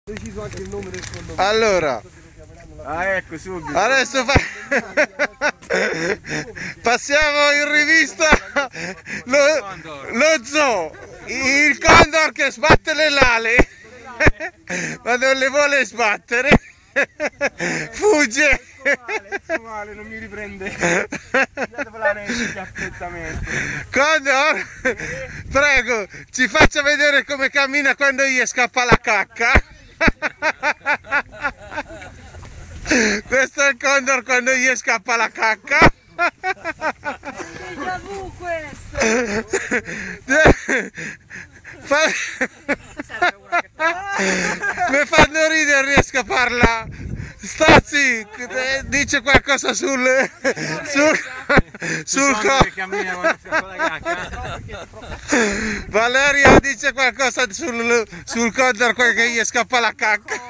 Deciso anche il nome del condominio. Allora, Ecco subito. adesso passiamo in rivista lo zoo, il condor che sbatte le ali, ma non le vuole sbattere, fugge. Male, non mi riprende. Condor, prego, ci faccia vedere come cammina quando gli scappa la cacca. Questo è il condor quando gli scappa la cacca. Déjà vu questo! Mi fanno ridere, riesco a parlare. Stazzi, dice qualcosa sul Valeria dice qualcosa sul condor che gli scappa la cacca.